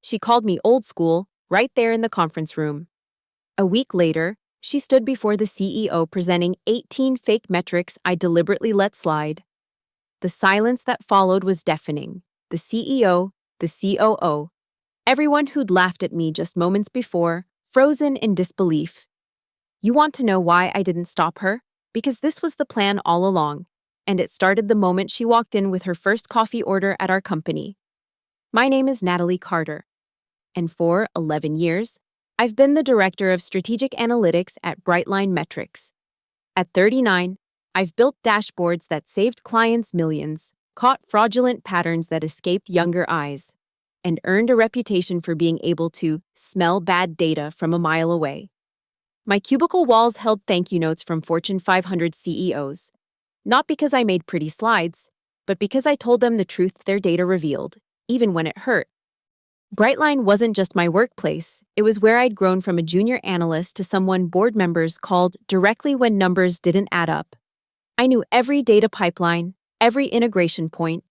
She called me old school, right there in the conference room. A week later, she stood before the CEO presenting 18 fake metrics I deliberately let slide. The silence that followed was deafening. The CEO, the COO, everyone who'd laughed at me just moments before, frozen in disbelief. You want to know why I didn't stop her? Because this was the plan all along, and it started the moment she walked in with her first coffee order at our company. My name is Natalie Carter, and for 11 years, I've been the Director of Strategic Analytics at Brightline Metrics. At 39, I've built dashboards that saved clients millions, caught fraudulent patterns that escaped younger eyes, and earned a reputation for being able to smell bad data from a mile away. My cubicle walls held thank you notes from Fortune 500 CEOs, not because I made pretty slides, but because I told them the truth their data revealed, even when it hurt. Brightline wasn't just my workplace, it was where I'd grown from a junior analyst to someone board members called directly when numbers didn't add up. I knew every data pipeline, every integration point,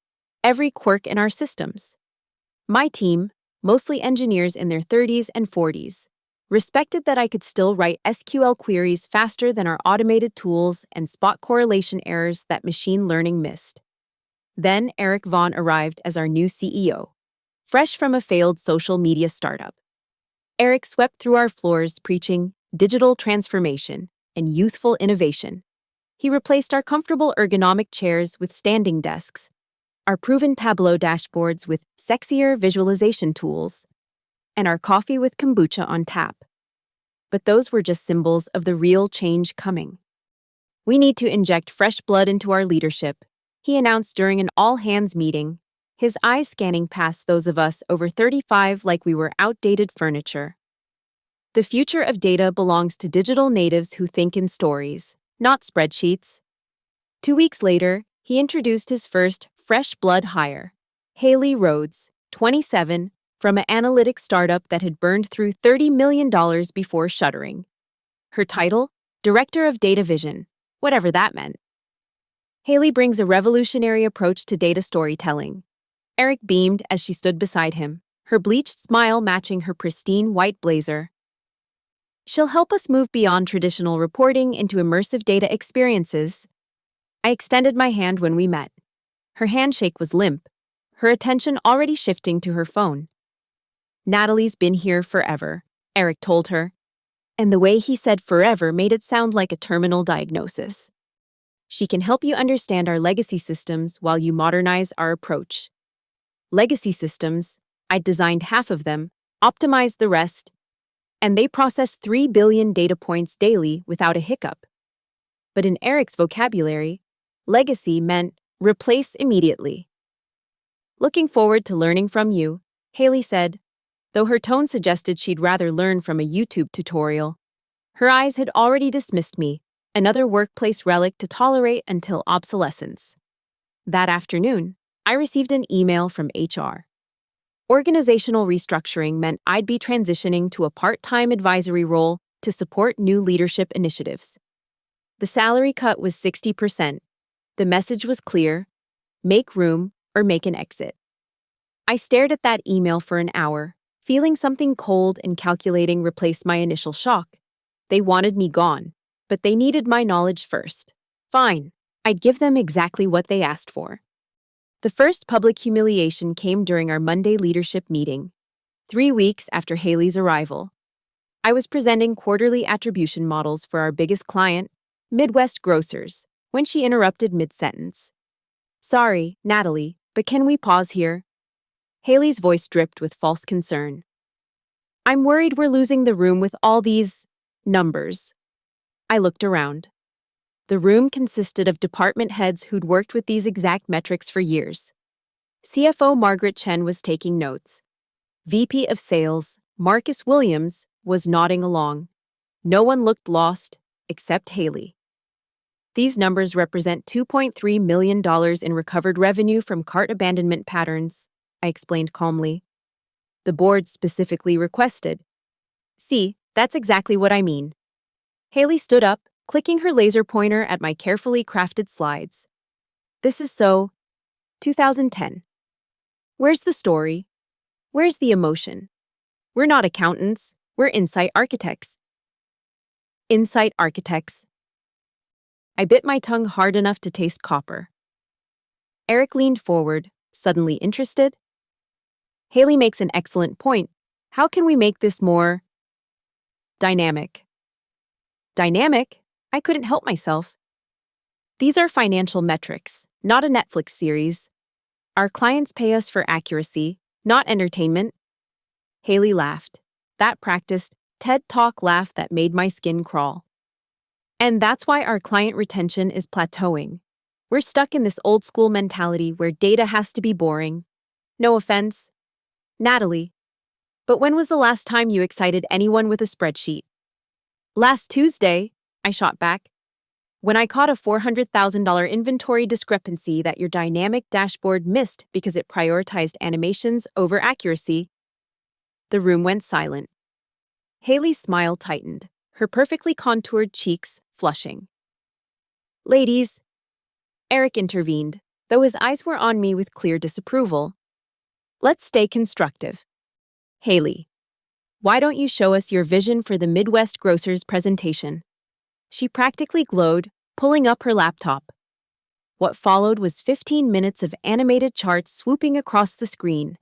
every quirk in our systems. My team, mostly engineers in their 30s and 40s, respected that I could still write SQL queries faster than our automated tools and spot correlation errors that machine learning missed. Then Eric Vaughn arrived as our new CEO, fresh from a failed social media startup. Eric swept through our floors preaching digital transformation and youthful innovation. He replaced our comfortable ergonomic chairs with standing desks, our proven Tableau dashboards with sexier visualization tools, and our coffee with kombucha on tap. But those were just symbols of the real change coming. We need to inject fresh blood into our leadership, he announced during an all-hands meeting, his eyes scanning past those of us over 35 like we were outdated furniture. The future of data belongs to digital natives who think in stories, not spreadsheets. 2 weeks later, he introduced his first fresh blood hire, Haley Rhodes, 27, from an analytics startup that had burned through $30 million before shuttering. Her title? Director of Data Vision, whatever that meant. Haley brings a revolutionary approach to data storytelling. Eric beamed as she stood beside him, her bleached smile matching her pristine white blazer. She'll help us move beyond traditional reporting into immersive data experiences. I extended my hand when we met. Her handshake was limp, her attention already shifting to her phone. Natalie's been here forever, Eric told her, and the way he said forever made it sound like a terminal diagnosis. She can help you understand our legacy systems while you modernize our approach. Legacy systems, I designed half of them, optimized the rest, and they process 3 billion data points daily without a hiccup. But in Eric's vocabulary, legacy meant replace immediately. Looking forward to learning from you, Haley said, though her tone suggested she'd rather learn from a YouTube tutorial. Her eyes had already dismissed me, another workplace relic to tolerate until obsolescence. That afternoon, I received an email from HR. Organizational restructuring meant I'd be transitioning to a part-time advisory role to support new leadership initiatives. The salary cut was 60%. The message was clear: make room or make an exit. I stared at that email for an hour, feeling something cold and calculating replace my initial shock. They wanted me gone, but they needed my knowledge first. Fine, I'd give them exactly what they asked for. The first public humiliation came during our Monday leadership meeting, 3 weeks after Haley's arrival. I was presenting quarterly attribution models for our biggest client, Midwest Grocers, when she interrupted mid-sentence. Sorry, Natalie, but can we pause here? Haley's voice dripped with false concern. I'm worried we're losing the room with all these numbers. I looked around. The room consisted of department heads who'd worked with these exact metrics for years. CFO Margaret Chen was taking notes. VP of Sales, Marcus Williams, was nodding along. No one looked lost, except Haley. These numbers represent $2.3 million in recovered revenue from cart abandonment patterns, I explained calmly. The board specifically requested. See, that's exactly what I mean. Haley stood up, clicking her laser pointer at my carefully crafted slides. This is so 2010. Where's the story? Where's the emotion? We're not accountants, we're insight architects. Insight architects. I bit my tongue hard enough to taste copper. Eric leaned forward, suddenly interested. Haley makes an excellent point. How can we make this more dynamic? Dynamic? I couldn't help myself. These are financial metrics, not a Netflix series. Our clients pay us for accuracy, not entertainment. Haley laughed. That practiced TED Talk laugh that made my skin crawl. And that's why our client retention is plateauing. We're stuck in this old school mentality where data has to be boring. No offense, Natalie. But when was the last time you excited anyone with a spreadsheet? Last Tuesday, I shot back. When I caught a $400,000 inventory discrepancy that your dynamic dashboard missed because it prioritized animations over accuracy. The room went silent. Haley's smile tightened, her perfectly contoured cheeks flushing. Ladies, Eric intervened, though his eyes were on me with clear disapproval. Let's stay constructive. Haley, why don't you show us your vision for the Midwest Grocers presentation? She practically glowed, pulling up her laptop. What followed was 15 minutes of animated charts swooping across the screen,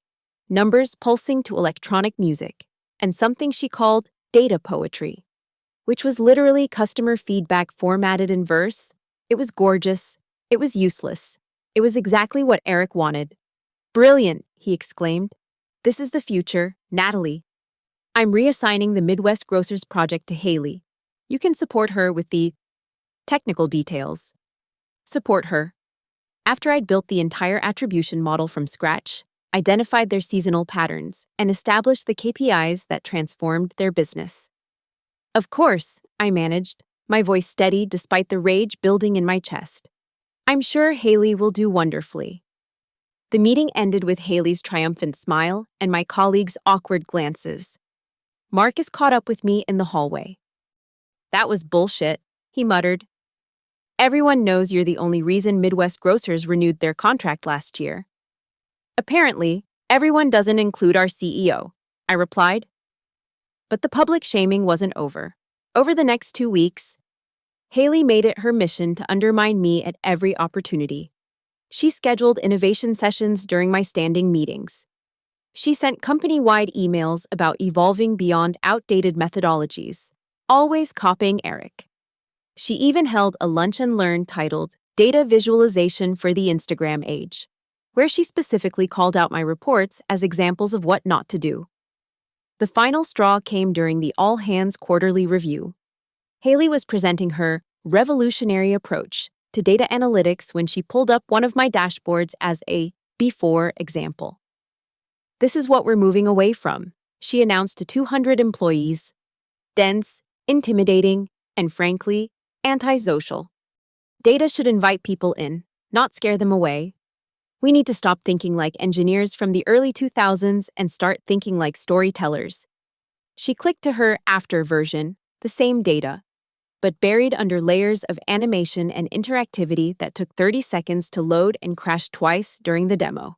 numbers pulsing to electronic music, and something she called data poetry, which was literally customer feedback formatted in verse. It was gorgeous. It was useless. It was exactly what Eric wanted. Brilliant, he exclaimed. This is the future, Natalie. I'm reassigning the Midwest Grocers project to Haley. You can support her with the technical details. Support her. After I'd built the entire attribution model from scratch, identified their seasonal patterns, and established the KPIs that transformed their business. Of course, I managed, my voice steady despite the rage building in my chest. I'm sure Haley will do wonderfully. The meeting ended with Haley's triumphant smile and my colleagues' awkward glances. Marcus caught up with me in the hallway. That was bullshit, he muttered. Everyone knows you're the only reason Midwest Grocers renewed their contract last year. Apparently, everyone doesn't include our CEO, I replied. But the public shaming wasn't over. Over the next 2 weeks, Haley made it her mission to undermine me at every opportunity. She scheduled innovation sessions during my standing meetings. She sent company-wide emails about evolving beyond outdated methodologies, always copying Eric. She even held a lunch and learn titled Data Visualization for the Instagram Age, where she specifically called out my reports as examples of what not to do. The final straw came during the all-hands quarterly review. Haley was presenting her revolutionary approach to data analytics when she pulled up one of my dashboards as a before example. This is what we're moving away from, she announced to 200 employees. Dense, intimidating, and frankly, antisocial. Data should invite people in, not scare them away. We need to stop thinking like engineers from the early 2000s and start thinking like storytellers. She clicked to her after version, the same data, but buried under layers of animation and interactivity that took 30 seconds to load and crashed twice during the demo.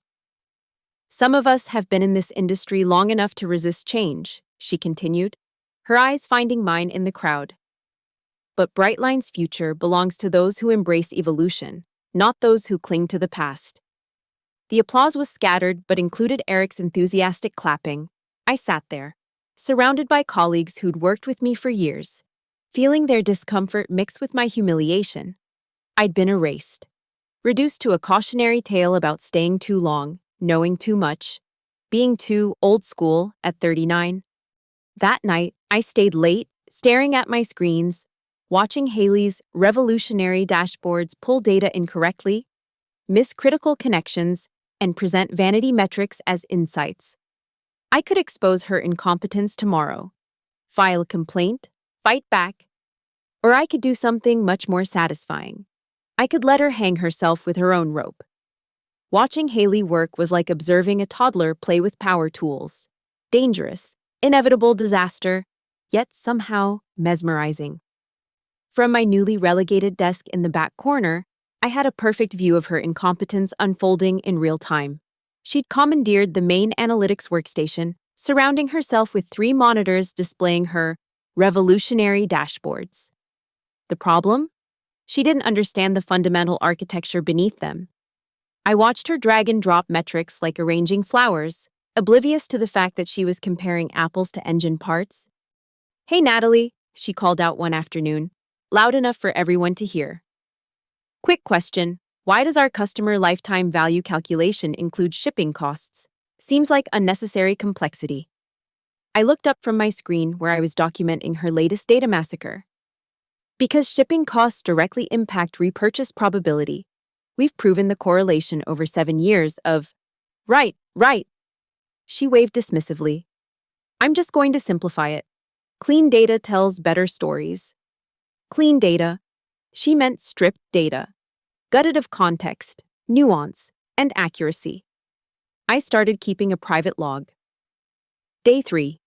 Some of us have been in this industry long enough to resist change, she continued, her eyes finding mine in the crowd. But Brightline's future belongs to those who embrace evolution, not those who cling to the past. The applause was scattered but included Eric's enthusiastic clapping. I sat there, surrounded by colleagues who'd worked with me for years, feeling their discomfort mixed with my humiliation. I'd been erased, reduced to a cautionary tale about staying too long, knowing too much, being too old school at 39. That night, I stayed late, staring at my screens, watching Haley's revolutionary dashboards pull data incorrectly, miss critical connections, and present vanity metrics as insights. I could expose her incompetence tomorrow, file a complaint, fight back, or I could do something much more satisfying. I could let her hang herself with her own rope. Watching Haley work was like observing a toddler play with power tools. Dangerous, inevitable disaster, yet somehow mesmerizing. From my newly relegated desk in the back corner, I had a perfect view of her incompetence unfolding in real time. She'd commandeered the main analytics workstation, surrounding herself with 3 monitors displaying her revolutionary dashboards. The problem? She didn't understand the fundamental architecture beneath them. I watched her drag and drop metrics like arranging flowers, oblivious to the fact that she was comparing apples to engine parts. "Hey, Natalie," she called out one afternoon, loud enough for everyone to hear. "Quick question. Why does our customer lifetime value calculation include shipping costs? Seems like unnecessary complexity." I looked up from my screen where I was documenting her latest data massacre. "Because shipping costs directly impact repurchase probability. We've proven the correlation over 7 years of..." Right. She waved dismissively. "I'm just going to simplify it. Clean data tells better stories." Clean data. She meant stripped data, gutted of context, nuance, and accuracy. I started keeping a private log. Day 3.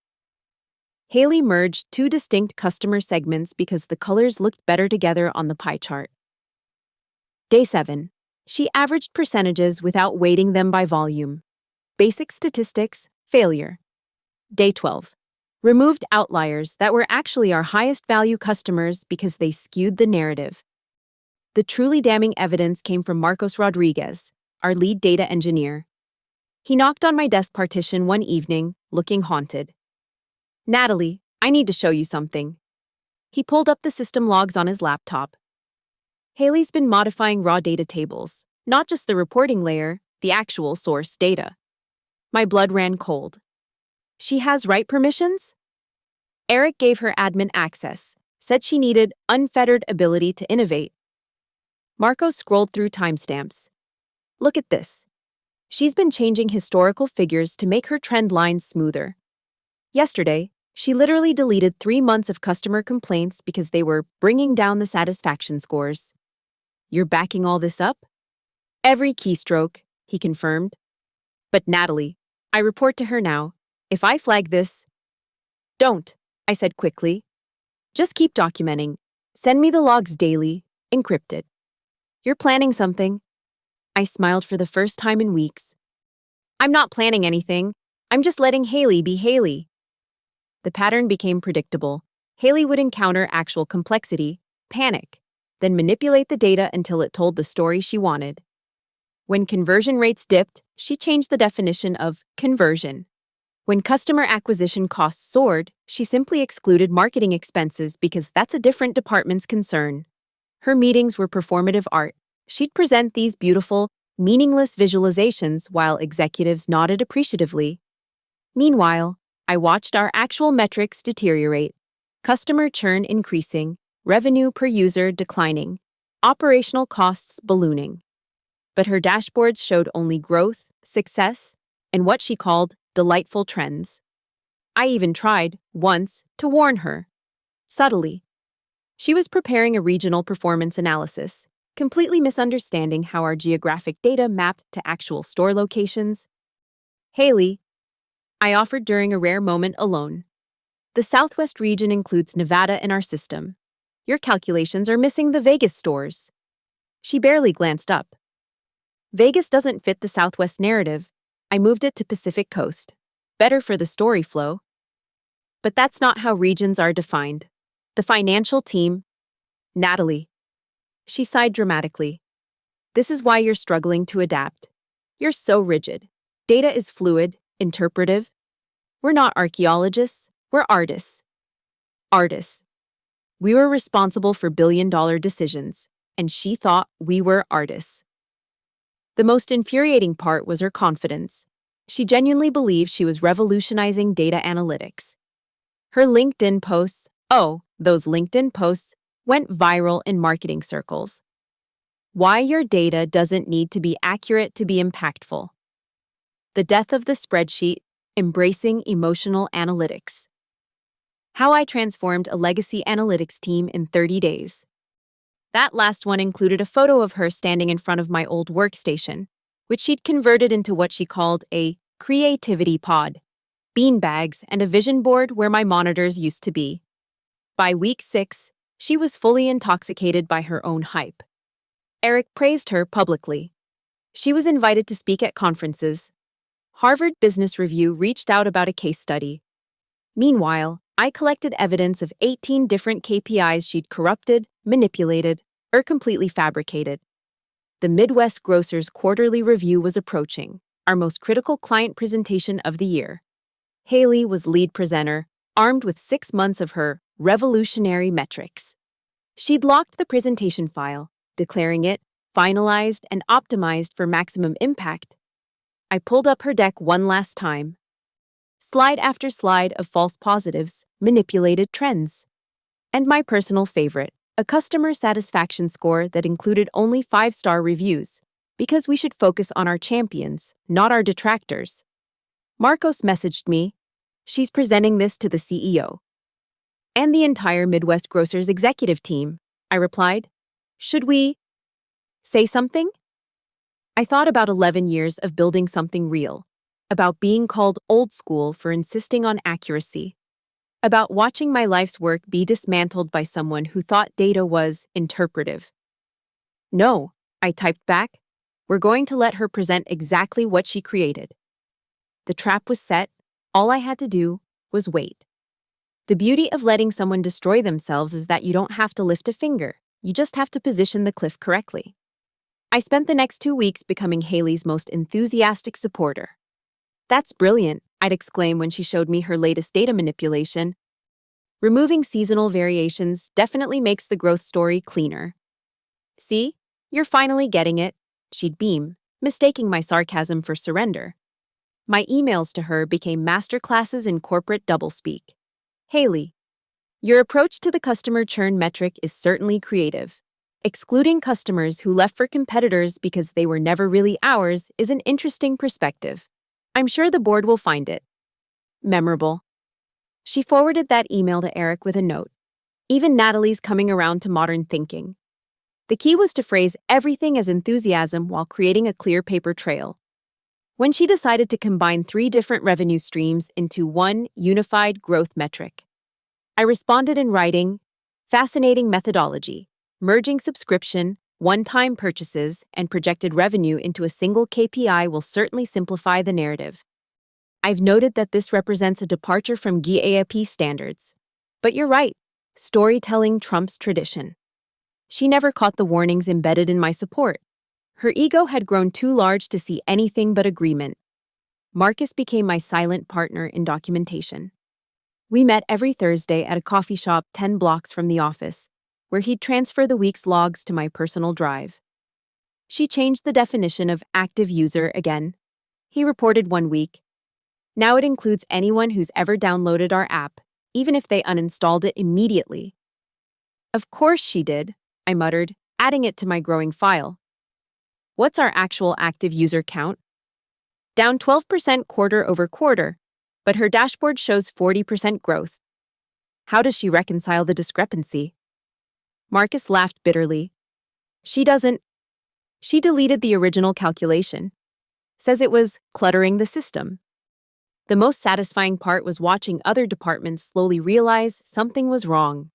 Haley merged 2 distinct customer segments because the colors looked better together on the pie chart. Day 7. She averaged percentages without weighting them by volume. Basic statistics, failure. Day 12. Removed outliers that were actually our highest value customers because they skewed the narrative. The truly damning evidence came from Marcos Rodriguez, our lead data engineer. He knocked on my desk partition one evening, looking haunted. "Natalie, I need to show you something." He pulled up the system logs on his laptop. Haley's been modifying raw data tables, not just the reporting layer, the actual source data. My blood ran cold. She has write permissions? Eric gave her admin access, said she needed unfettered ability to innovate. Marcos scrolled through timestamps. "Look at this. She's been changing historical figures to make her trend lines smoother. Yesterday, she literally deleted 3 months of customer complaints because they were bringing down the satisfaction scores." "You're backing all this up?" "Every keystroke," he confirmed. "But Natalie, I report to her now. If I flag this..." "Don't," I said quickly. "Just keep documenting. Send me the logs daily, encrypted." "You're planning something." I smiled for the first time in weeks. "I'm not planning anything. I'm just letting Haley be Haley." The pattern became predictable. Haley would encounter actual complexity, panic, then manipulate the data until it told the story she wanted. When conversion rates dipped, she changed the definition of conversion. When customer acquisition costs soared, she simply excluded marketing expenses because that's a different department's concern. Her meetings were performative art. She'd present these beautiful, meaningless visualizations while executives nodded appreciatively. Meanwhile, I watched our actual metrics deteriorate. Customer churn increasing, revenue per user declining, operational costs ballooning. But her dashboards showed only growth, success, and what she called delightful trends. I even tried, once, to warn her. Subtly. She was preparing a regional performance analysis, completely misunderstanding how our geographic data mapped to actual store locations. "Haley," I offered during a rare moment alone. "The Southwest region includes Nevada in our system. Your calculations are missing the Vegas stores." She barely glanced up. "Vegas doesn't fit the Southwest narrative. I moved it to Pacific Coast. Better for the story flow." But that's not how regions are defined. The financial team... "Natalie." She sighed dramatically. "This is why you're struggling to adapt. You're so rigid. Data is fluid, interpretive. We're not archaeologists, we're artists." Artists. We were responsible for billion-dollar decisions, and she thought we were artists. The most infuriating part was her confidence. She genuinely believed she was revolutionizing data analytics. Her LinkedIn posts, those LinkedIn posts, went viral in marketing circles. Why your data doesn't need to be accurate to be impactful. The death of the spreadsheet, embracing emotional analytics. How I transformed a legacy analytics team in 30 days. That last one included a photo of her standing in front of my old workstation, which she'd converted into what she called a creativity pod, beanbags, and a vision board where my monitors used to be. By week 6, she was fully intoxicated by her own hype. Eric praised her publicly. She was invited to speak at conferences, Harvard Business Review reached out about a case study. Meanwhile, I collected evidence of 18 different KPIs she'd corrupted, manipulated, or completely fabricated. The Midwest Grocer's quarterly review was approaching, our most critical client presentation of the year. Haley was lead presenter, armed with 6 months of her revolutionary metrics. She'd locked the presentation file, declaring it finalized and optimized for maximum impact. I pulled up her deck one last time. Slide after slide of false positives, manipulated trends. And my personal favorite, a customer satisfaction score that included only 5-star reviews, because we should focus on our champions, not our detractors. Marcos messaged me. She's presenting this to the CEO. And the entire Midwest Grocers executive team, I replied. Should we say something? I thought about 11 years of building something real, about being called old school for insisting on accuracy, about watching my life's work be dismantled by someone who thought data was interpretive. No, I typed back, we're going to let her present exactly what she created. The trap was set, all I had to do was wait. The beauty of letting someone destroy themselves is that you don't have to lift a finger, you just have to position the cliff correctly. I spent the next 2 weeks becoming Haley's most enthusiastic supporter. That's brilliant, I'd exclaim when she showed me her latest data manipulation. Removing seasonal variations definitely makes the growth story cleaner. See, you're finally getting it, she'd beam, mistaking my sarcasm for surrender. My emails to her became masterclasses in corporate doublespeak. Haley, your approach to the customer churn metric is certainly creative. Excluding customers who left for competitors because they were never really ours is an interesting perspective. I'm sure the board will find it memorable. She forwarded that email to Eric with a note. Even Natalie's coming around to modern thinking. The key was to phrase everything as enthusiasm while creating a clear paper trail. When she decided to combine 3 different revenue streams into one unified growth metric, I responded in writing, fascinating methodology, merging subscription, one-time purchases, and projected revenue into a single KPI will certainly simplify the narrative. I've noted that this represents a departure from GAAP standards. But you're right, storytelling trumps tradition. She never caught the warnings embedded in my support. Her ego had grown too large to see anything but agreement. Marcus became my silent partner in documentation. We met every Thursday at a coffee shop 10 blocks from the office, where he'd transfer the week's logs to my personal drive. She changed the definition of active user again. He reported one week. Now it includes anyone who's ever downloaded our app, even if they uninstalled it immediately. Of course she did, I muttered, adding it to my growing file. What's our actual active user count? Down 12% quarter over quarter, but her dashboard shows 40% growth. How does she reconcile the discrepancy? Marcus laughed bitterly. She deleted the original calculation. Says it was cluttering the system. The most satisfying part was watching other departments slowly realize something was wrong.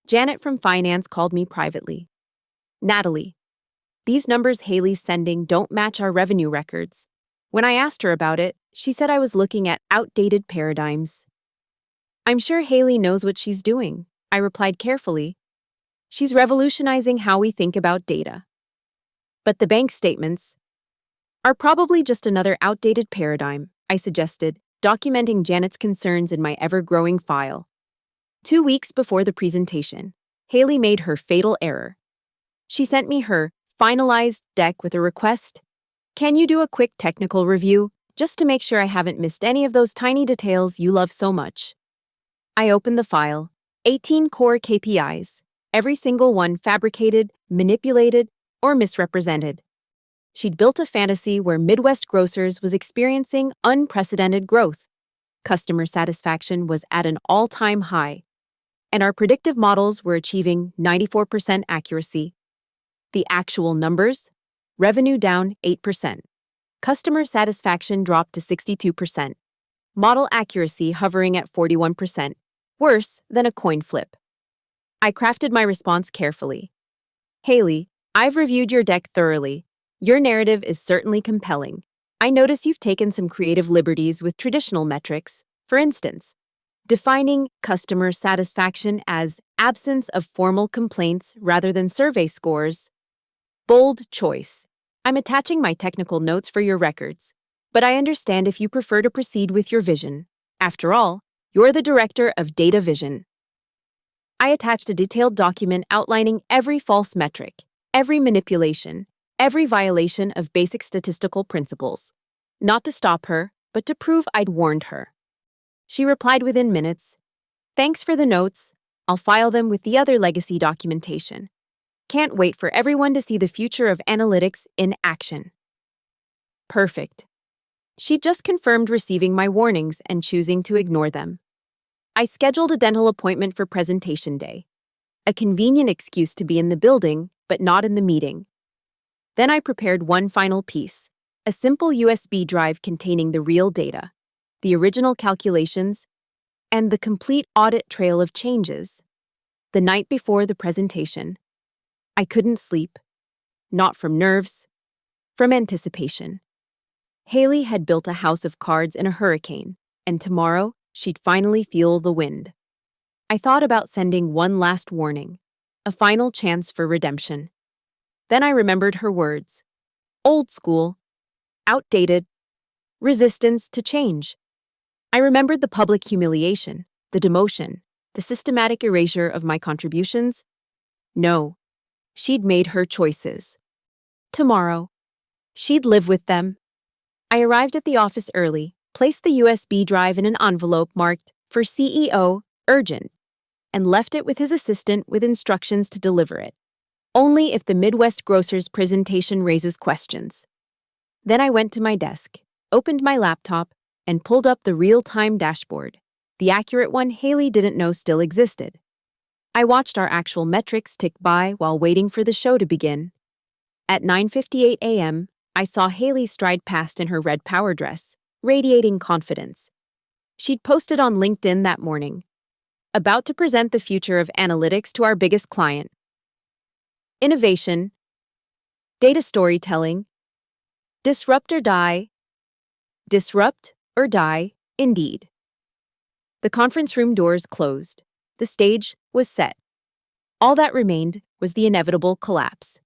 Janet from finance called me privately. Natalie, these numbers Haley's sending don't match our revenue records. When I asked her about it, she said I was looking at outdated paradigms. I'm sure Haley knows what she's doing, I replied carefully. She's revolutionizing how we think about data. But the bank statements are probably just another outdated paradigm, I suggested, documenting Janet's concerns in my ever-growing file. 2 weeks before the presentation, Haley made her fatal error. She sent me her finalized deck with a request. Can you do a quick technical review, just to make sure I haven't missed any of those tiny details you love so much? I opened the file, 18 core KPIs, every single one fabricated, manipulated, or misrepresented. She'd built a fantasy where Midwest Grocers was experiencing unprecedented growth. Customer satisfaction was at an all-time high, and our predictive models were achieving 94% accuracy. The actual numbers? Revenue down 8%. Customer satisfaction dropped to 62%. Model accuracy hovering at 41%, worse than a coin flip. I crafted my response carefully. Haley, I've reviewed your deck thoroughly. Your narrative is certainly compelling. I notice you've taken some creative liberties with traditional metrics. For instance, defining customer satisfaction as absence of formal complaints rather than survey scores. Bold choice. I'm attaching my technical notes for your records, but I understand if you prefer to proceed with your vision. After all, you're the director of data vision. I attached a detailed document outlining every false metric, every manipulation, every violation of basic statistical principles. Not to stop her, but to prove I'd warned her. She replied within minutes, "Thanks for the notes. I'll file them with the other legacy documentation. Can't wait for everyone to see the future of analytics in action." Perfect. She just confirmed receiving my warnings and choosing to ignore them. I scheduled a dental appointment for presentation day. A convenient excuse to be in the building, but not in the meeting. Then I prepared one final piece, a simple USB drive containing the real data, the original calculations, and the complete audit trail of changes. The night before the presentation, I couldn't sleep. Not from nerves, from anticipation. Haley had built a house of cards in a hurricane, and tomorrow she'd finally feel the wind. I thought about sending one last warning, a final chance for redemption. Then I remembered her words. Old school, outdated, resistance to change. I remembered the public humiliation, the demotion, the systematic erasure of my contributions. No, she'd made her choices. Tomorrow, she'd live with them. I arrived at the office early, placed the USB drive in an envelope marked for CEO, urgent, and left it with his assistant with instructions to deliver it. Only if the Midwest Grocer's presentation raises questions. Then I went to my desk, opened my laptop, and pulled up the real-time dashboard, the accurate one Haley didn't know still existed. I watched our actual metrics tick by while waiting for the show to begin. At 9:58 a.m., I saw Haley stride past in her red power dress, radiating confidence. She'd posted on LinkedIn that morning, about to present the future of analytics to our biggest client. Innovation, data storytelling, disrupt or die. Disrupt or die, indeed. The conference room doors closed. The stage was set. All that remained was the inevitable collapse.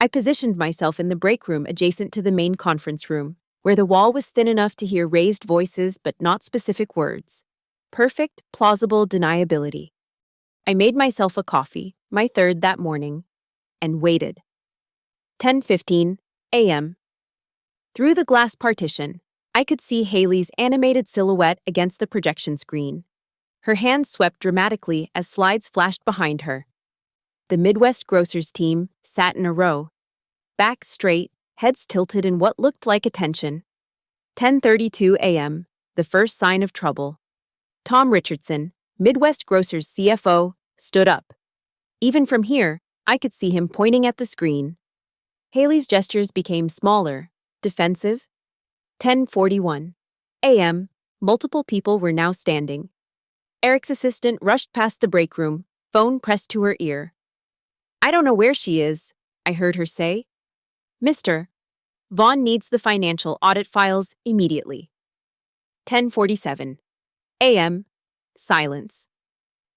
I positioned myself in the break room adjacent to the main conference room, where the wall was thin enough to hear raised voices but not specific words. Perfect, plausible deniability. I made myself a coffee, my third that morning, and waited. 10:15 a.m. Through the glass partition, I could see Haley's animated silhouette against the projection screen. Her hands swept dramatically as slides flashed behind her. The Midwest Grocers team sat in a row, backs straight, heads tilted in what looked like attention. 10:32 a.m., the first sign of trouble. Tom Richardson, Midwest Grocers CFO, stood up. Even from here, I could see him pointing at the screen. Haley's gestures became smaller, defensive. 10:41 a.m., multiple people were now standing. Eric's assistant rushed past the break room, phone pressed to her ear. "I don't know where she is," I heard her say. "Mr. Vaughn needs the financial audit files immediately." 10:47 a.m., silence.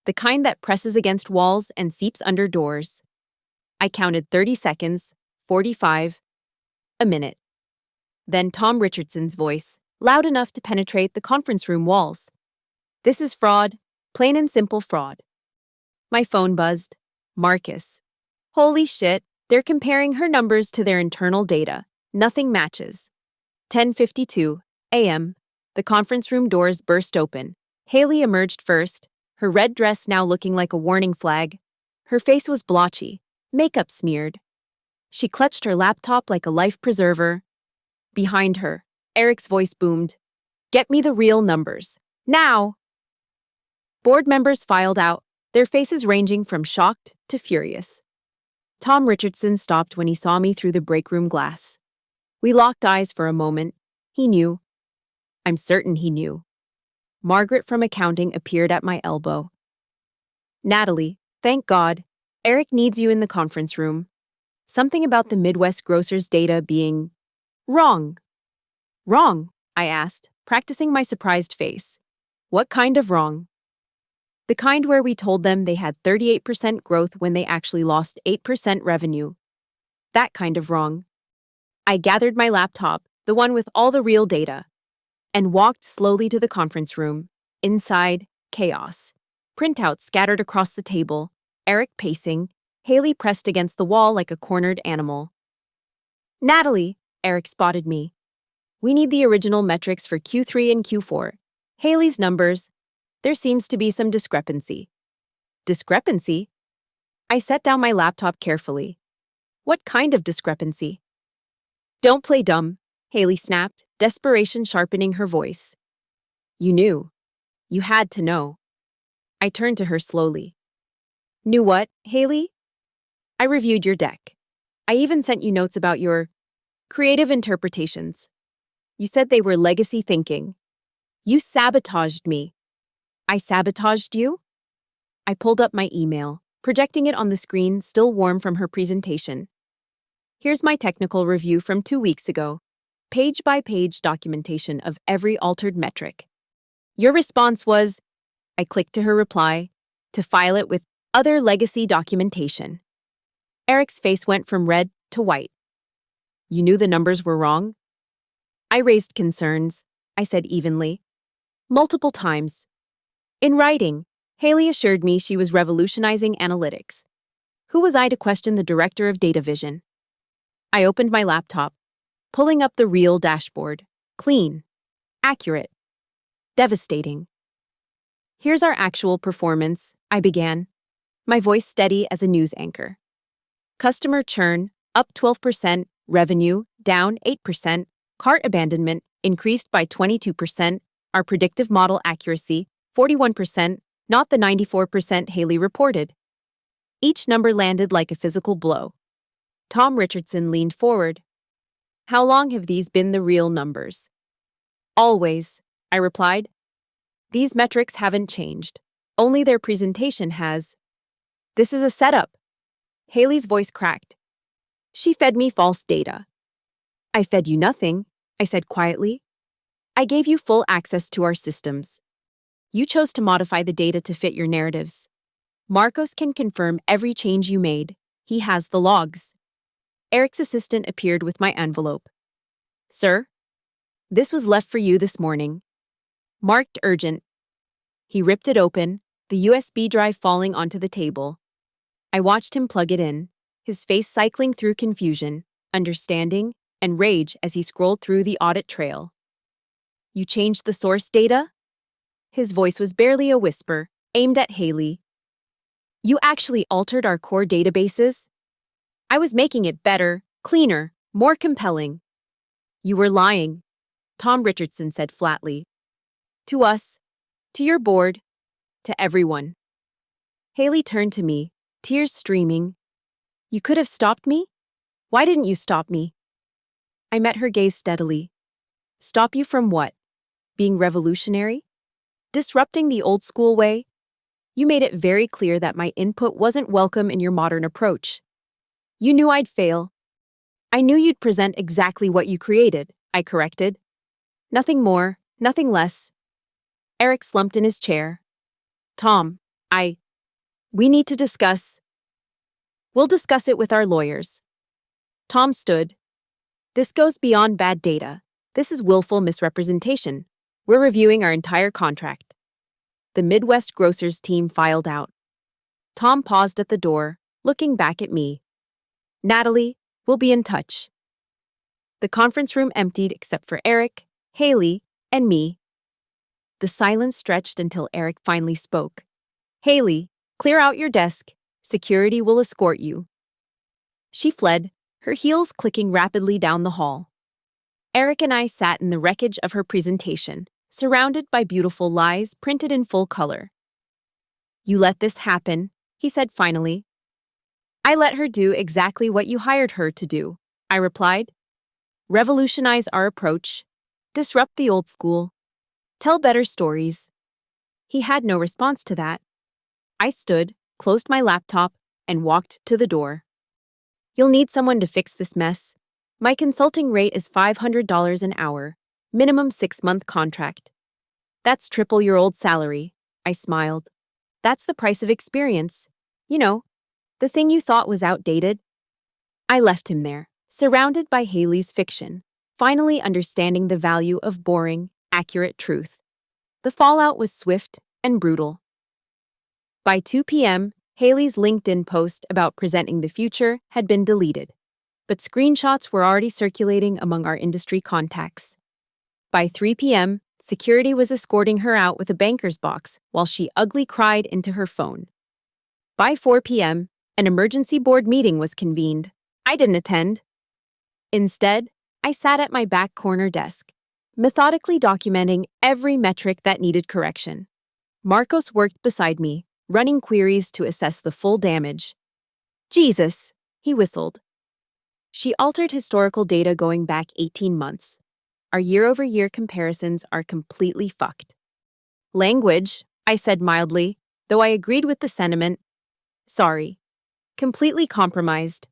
The kind that presses against walls and seeps under doors. I counted 30 seconds, 45, a minute. Then Tom Richardson's voice, loud enough to penetrate the conference room walls. "This is fraud, plain and simple fraud." My phone buzzed. Marcus. Holy shit, they're comparing her numbers to their internal data. Nothing matches. 10:52 a.m. The conference room doors burst open. Haley emerged first, her red dress now looking like a warning flag. Her face was blotchy, makeup smeared. She clutched her laptop like a life preserver. Behind her, Eric's voice boomed. "Get me the real numbers. Now!" Board members filed out, their faces ranging from shocked to furious. Tom Richardson stopped when he saw me through the break room glass. We locked eyes for a moment. He knew. I'm certain he knew. Margaret from accounting appeared at my elbow. "Natalie, thank God. Eric needs you in the conference room. Something about the Midwest Grocers data being wrong." Wrong, I asked, practicing my surprised face. What kind of wrong? The kind where we told them they had 38% growth when they actually lost 8% revenue. That kind of wrong. I gathered my laptop, the one with all the real data, and walked slowly to the conference room. Inside, chaos. Printouts scattered across the table, Eric pacing, Haley pressed against the wall like a cornered animal. Natalie, Eric spotted me. We need the original metrics for Q3 and Q4. Haley's numbers. There seems to be some discrepancy. Discrepancy? I set down my laptop carefully. What kind of discrepancy? Don't play dumb, Haley snapped, desperation sharpening her voice. You knew. You had to know. I turned to her slowly. Knew what, Haley? I reviewed your deck. I even sent you notes about your creative interpretations. You said they were legacy thinking. You sabotaged me. I sabotaged you? I pulled up my email, projecting it on the screen, still warm from her presentation. Here's my technical review from 2 weeks ago. Page-by-page documentation of every altered metric. Your response was, I clicked to her reply, to file it with other legacy documentation. Eric's face went from red to white. You knew the numbers were wrong? I raised concerns, I said evenly. Multiple times. In writing, Haley assured me she was revolutionizing analytics. Who was I to question the director of data vision? I opened my laptop, pulling up the real dashboard. Clean. Accurate. Devastating. Here's our actual performance, I began, my voice steady as a news anchor. Customer churn, up 12%, revenue, down 8%, cart abandonment, increased by 22%, our predictive model accuracy, 41%, not the 94% Haley reported. Each number landed like a physical blow. Tom Richardson leaned forward. How long have these been the real numbers? Always, I replied. These metrics haven't changed. Only their presentation has. This is a setup. Haley's voice cracked. She fed me false data. I fed you nothing, I said quietly. I gave you full access to our systems. You chose to modify the data to fit your narratives. Marcos can confirm every change you made. He has the logs. Eric's assistant appeared with my envelope. Sir, this was left for you this morning. Marked urgent. He ripped it open, the USB drive falling onto the table. I watched him plug it in, his face cycling through confusion, understanding, and rage as he scrolled through the audit trail. You changed the source data? His voice was barely a whisper, aimed at Haley. You actually altered our core databases? I was making it better, cleaner, more compelling. You were lying, Tom Richardson said flatly. To us, to your board, to everyone. Haley turned to me, tears streaming. You could have stopped me? Why didn't you stop me? I met her gaze steadily. Stop you from what? Being revolutionary? Disrupting the old school way? You made it very clear that my input wasn't welcome in your modern approach. You knew I'd fail. I knew you'd present exactly what you created, I corrected. Nothing more, nothing less. Eric slumped in his chair. Tom, we need to discuss. We'll discuss it with our lawyers. Tom stood. This goes beyond bad data. This is willful misrepresentation. We're reviewing our entire contract. The Midwest Grocers team filed out. Tom paused at the door, looking back at me. Natalie, we'll be in touch. The conference room emptied except for Eric, Haley, and me. The silence stretched until Eric finally spoke. Haley, clear out your desk. Security will escort you. She fled, her heels clicking rapidly down the hall. Eric and I sat in the wreckage of her presentation, surrounded by beautiful lies printed in full color. You let this happen, he said finally. I let her do exactly what you hired her to do, I replied. Revolutionize our approach, disrupt the old school, tell better stories. He had no response to that. I stood, closed my laptop, and walked to the door. You'll need someone to fix this mess. My consulting rate is $500 an hour. Minimum 6-month contract. That's triple your old salary, I smiled. That's the price of experience. You know, the thing you thought was outdated. I left him there, surrounded by Haley's fiction, finally understanding the value of boring, accurate truth. The fallout was swift and brutal. By 2 p.m., Haley's LinkedIn post about presenting the future had been deleted, but screenshots were already circulating among our industry contacts. By 3 p.m., security was escorting her out with a banker's box while she ugly cried into her phone. By 4 p.m., an emergency board meeting was convened. I didn't attend. Instead, I sat at my back corner desk, methodically documenting every metric that needed correction. Marcos worked beside me, running queries to assess the full damage. Jesus, he whistled. She altered historical data going back 18 months. Our year-over-year comparisons are completely fucked. Language, I said mildly, though I agreed with the sentiment. Sorry. Completely compromised.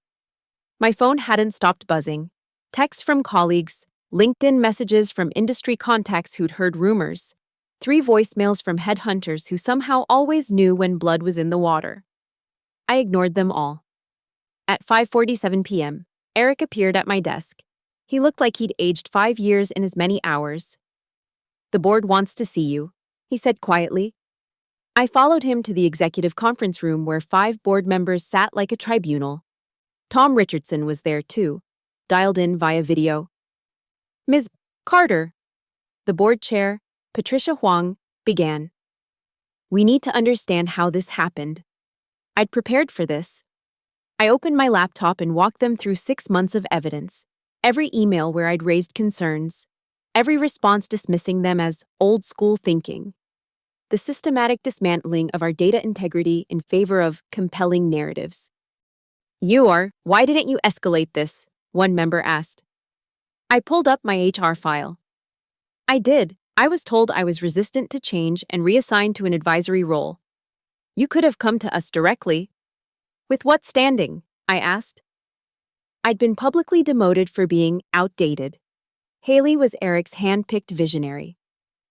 My phone hadn't stopped buzzing. Texts from colleagues, LinkedIn messages from industry contacts who'd heard rumors, 3 voicemails from headhunters who somehow always knew when blood was in the water. I ignored them all. At 5:47 p.m., Eric appeared at my desk. He looked like he'd aged 5 years in as many hours. The board wants to see you, he said quietly. I followed him to the executive conference room where 5 board members sat like a tribunal. Tom Richardson was there too, dialed in via video. Ms. Carter, the board chair, Patricia Huang, began. We need to understand how this happened. I'd prepared for this. I opened my laptop and walked them through 6 months of evidence, every email where I'd raised concerns, every response dismissing them as old-school thinking, the systematic dismantling of our data integrity in favor of compelling narratives. Why didn't you escalate this? One member asked. I pulled up my HR file. I did. I was told I was resistant to change and reassigned to an advisory role. You could have come to us directly. With what standing? I asked. I'd been publicly demoted for being outdated. Haley was Eric's hand-picked visionary.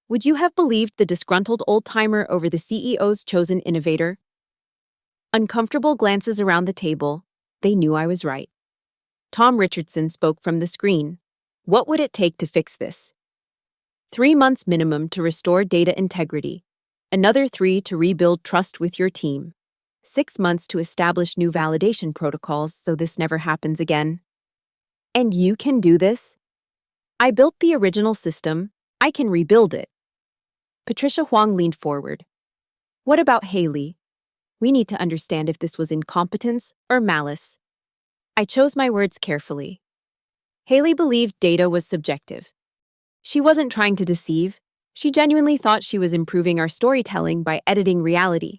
Would you have believed the disgruntled old-timer over the CEO's chosen innovator? Uncomfortable glances around the table. They knew I was right. Tom Richardson spoke from the screen. What would it take to fix this? 3 months minimum to restore data integrity. Another 3 to rebuild trust with your team. 6 months to establish new validation protocols so this never happens again. And you can do this? I built the original system. I can rebuild it. Patricia Huang leaned forward. What about Haley? We need to understand if this was incompetence or malice. I chose my words carefully. Haley believed data was subjective. She wasn't trying to deceive. She genuinely thought she was improving our storytelling by editing reality.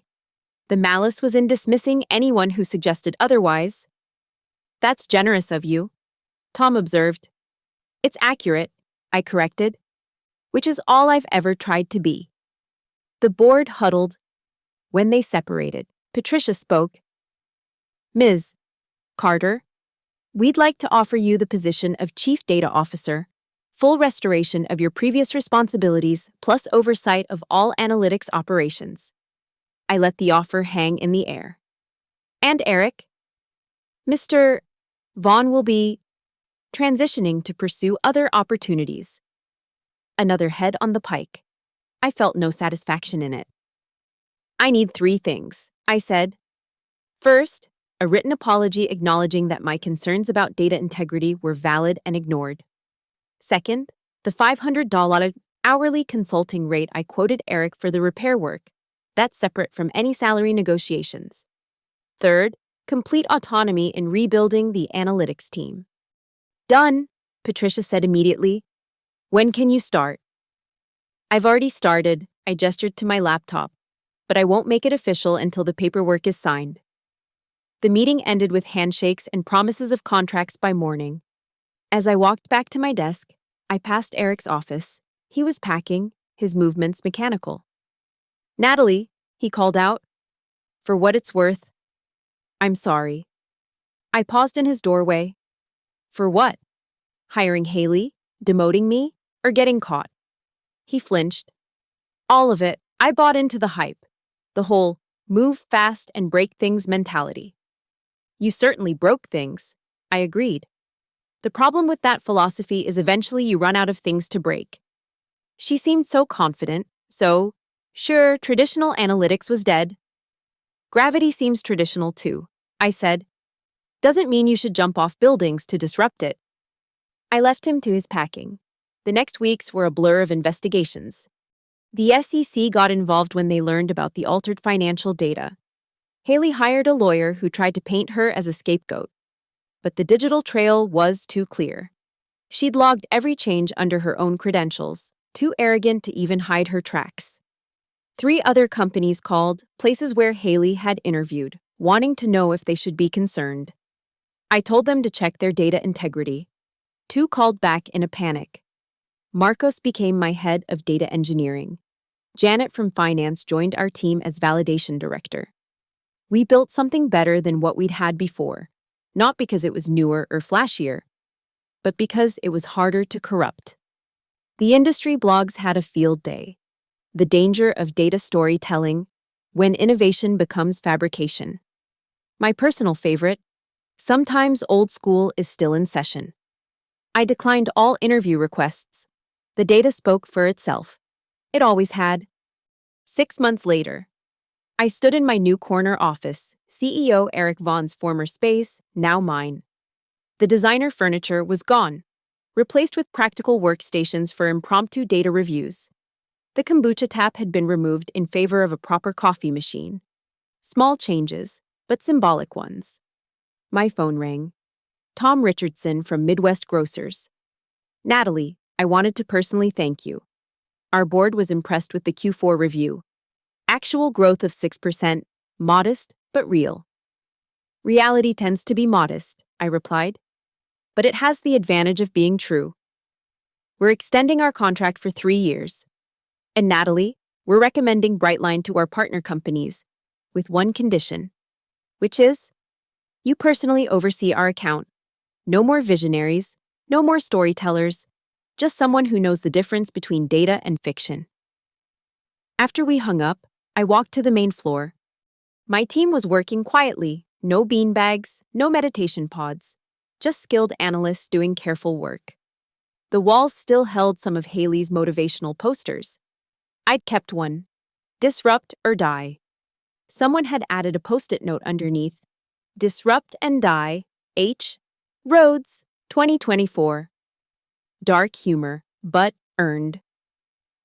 The malice was in dismissing anyone who suggested otherwise. That's generous of you, Tom observed. It's accurate, I corrected, which is all I've ever tried to be. The board huddled. When they separated, Patricia spoke. Ms. Carter, we'd like to offer you the position of Chief Data Officer, full restoration of your previous responsibilities plus oversight of all analytics operations. I let the offer hang in the air. And Eric? Mr. Vaughn will be transitioning to pursue other opportunities. Another head on the pike. I felt no satisfaction in it. I need 3 things, I said. First, a written apology acknowledging that my concerns about data integrity were valid and ignored. Second, the $500 hourly consulting rate I quoted Eric for the repair work. That's separate from any salary negotiations. Third, complete autonomy in rebuilding the analytics team. Done, Patricia said immediately. When can you start? I've already started, I gestured to my laptop, but I won't make it official until the paperwork is signed. The meeting ended with handshakes and promises of contracts by morning. As I walked back to my desk, I passed Eric's office. He was packing, his movements mechanical. Natalie, he called out. For what it's worth. I'm sorry. I paused in his doorway. For what? Hiring Haley? Demoting me? or getting caught? He flinched. All of it. I bought into the hype. The whole move fast and break things mentality. You certainly broke things. I agreed. The problem with that philosophy is eventually you run out of things to break. She seemed so confident, so, sure, traditional analytics was dead. Gravity seems traditional too, I said. Doesn't mean you should jump off buildings to disrupt it. I left him to his packing. The next weeks were a blur of investigations. The SEC got involved when they learned about the altered financial data. Haley hired a lawyer who tried to paint her as a scapegoat. But the digital trail was too clear. She'd logged every change under her own credentials, too arrogant to even hide her tracks. 3 other companies called, places where Haley had interviewed, wanting to know if they should be concerned. I told them to check their data integrity. 2 called back in a panic. Marcos became my head of data engineering. Janet from finance joined our team as validation director. We built something better than what we'd had before, not because it was newer or flashier, but because it was harder to corrupt. The industry blogs had a field day. The danger of data storytelling when innovation becomes fabrication. My personal favorite, sometimes old school is still in session. I declined all interview requests. The data spoke for itself. It always had. 6 months later, I stood in my new corner office, CEO Eric Vaughn's former space, now mine. The designer furniture was gone, replaced with practical workstations for impromptu data reviews. The kombucha tap had been removed in favor of a proper coffee machine. Small changes, but symbolic ones. My phone rang. Tom Richardson from Midwest Grocers. Natalie, I wanted to personally thank you. Our board was impressed with the Q4 review. Actual growth of 6%, modest but real. Reality tends to be modest, I replied. But it has the advantage of being true. We're extending our contract for 3 years. And Natalie, we're recommending Brightline to our partner companies, with one condition, which is, you personally oversee our account. No more visionaries, no more storytellers, just someone who knows the difference between data and fiction. After we hung up, I walked to the main floor. My team was working quietly, no beanbags, no meditation pods, just skilled analysts doing careful work. The walls still held some of Haley's motivational posters. I'd kept one, disrupt or die. Someone had added a post-it note underneath, disrupt and die, H. Rhodes, 2024. Dark humor, but earned.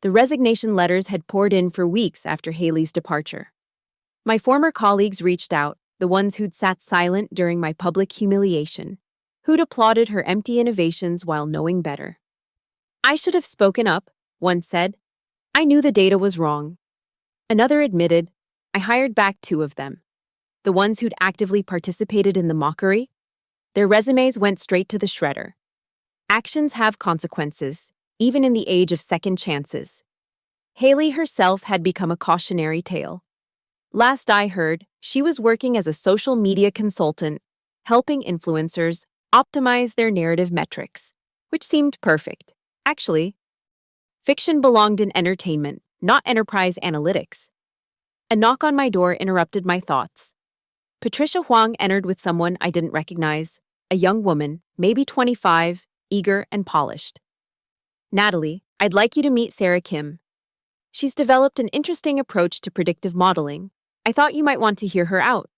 The resignation letters had poured in for weeks after Haley's departure. My former colleagues reached out, the ones who'd sat silent during my public humiliation, who'd applauded her empty innovations while knowing better. I should have spoken up, one said. I knew the data was wrong. Another admitted, I hired back 2 of them. The ones who'd actively participated in the mockery. Their resumes went straight to the shredder. Actions have consequences, even in the age of second chances. Haley herself had become a cautionary tale. Last I heard, she was working as a social media consultant, helping influencers optimize their narrative metrics, which seemed perfect. Actually, fiction belonged in entertainment, not enterprise analytics. A knock on my door interrupted my thoughts. Patricia Huang entered with someone I didn't recognize, a young woman, maybe 25, eager and polished. Natalie, I'd like you to meet Sarah Kim. She's developed an interesting approach to predictive modeling. I thought you might want to hear her out.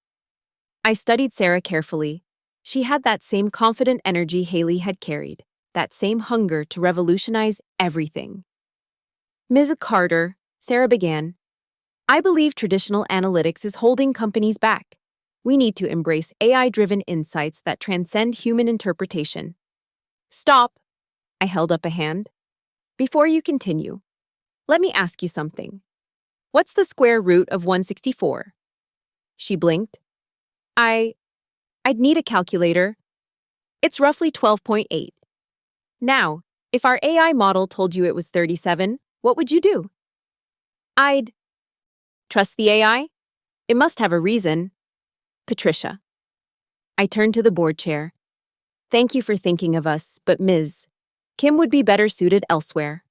I studied Sarah carefully. She had that same confident energy Haley had carried, that same hunger to revolutionize everything. Ms. Carter, Sarah began, I believe traditional analytics is holding companies back. We need to embrace AI-driven insights that transcend human interpretation. Stop. I held up a hand. Before you continue, let me ask you something. What's the square root of 164? She blinked. I'd need a calculator. It's roughly 12.8. Now, if our AI model told you it was 37, what would you do? I'd trust the AI? It must have a reason. Patricia. I turned to the board chair. Thank you for thinking of us, but Ms. Kim would be better suited elsewhere.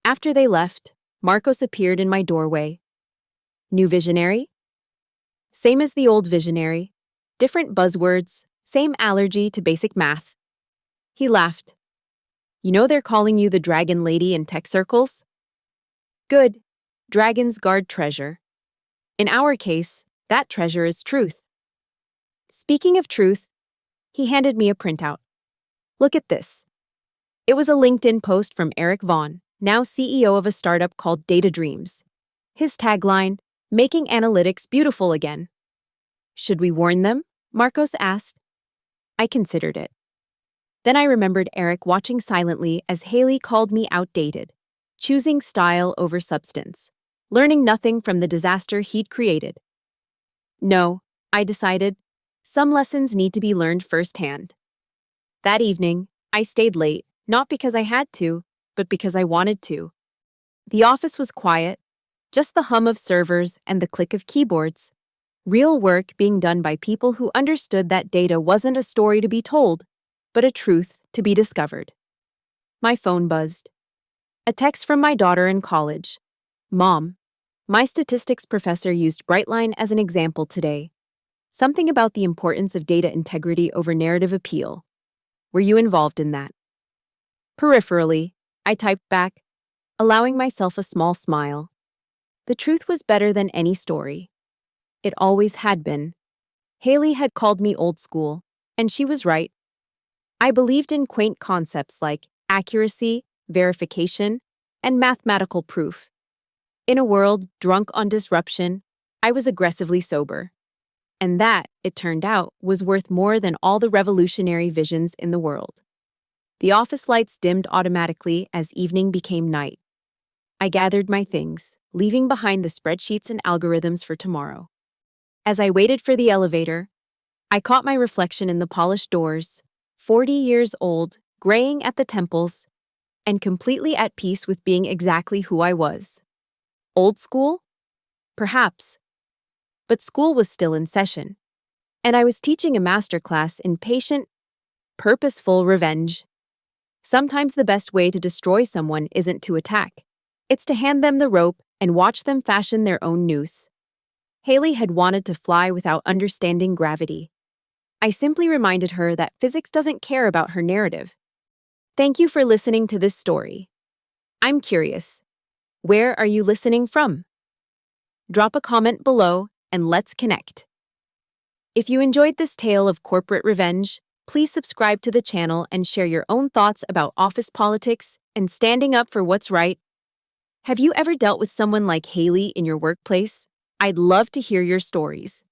After they left, Marcos appeared in my doorway. New visionary? Same as the old visionary. Different buzzwords, same allergy to basic math. He laughed. You know they're calling you the dragon lady in tech circles? Good. Dragons guard treasure. In our case, that treasure is truth. Speaking of truth, he handed me a printout. Look at this. It was a LinkedIn post from Eric Vaughn, now CEO of a startup called Data Dreams. His tagline, "Making analytics beautiful again." Should we warn them? Marcos asked. I considered it. Then I remembered Eric watching silently as Haley called me outdated, choosing style over substance, learning nothing from the disaster he'd created. No, I decided, some lessons need to be learned firsthand. That evening, I stayed late, not because I had to, but because I wanted to. The office was quiet, just the hum of servers and the click of keyboards. Real work being done by people who understood that data wasn't a story to be told, but a truth to be discovered. My phone buzzed. A text from my daughter in college. Mom, my statistics professor used Brightline as an example today. Something about the importance of data integrity over narrative appeal. Were you involved in that? Peripherally, I typed back, allowing myself a small smile. The truth was better than any story. It always had been. Haley had called me old school, and she was right. I believed in quaint concepts like accuracy, verification, and mathematical proof. In a world drunk on disruption, I was aggressively sober. And that, it turned out, was worth more than all the revolutionary visions in the world. The office lights dimmed automatically as evening became night. I gathered my things, leaving behind the spreadsheets and algorithms for tomorrow. As I waited for the elevator, I caught my reflection in the polished doors, 40 years old, graying at the temples, and completely at peace with being exactly who I was. Old school? Perhaps. But school was still in session, and I was teaching a masterclass in patient, purposeful revenge. Sometimes the best way to destroy someone isn't to attack. It's to hand them the rope and watch them fashion their own noose. Haley had wanted to fly without understanding gravity. I simply reminded her that physics doesn't care about her narrative. Thank you for listening to this story. I'm curious. Where are you listening from? Drop a comment below and let's connect. If you enjoyed this tale of corporate revenge, please subscribe to the channel and share your own thoughts about office politics and standing up for what's right. Have you ever dealt with someone like Haley in your workplace? I'd love to hear your stories.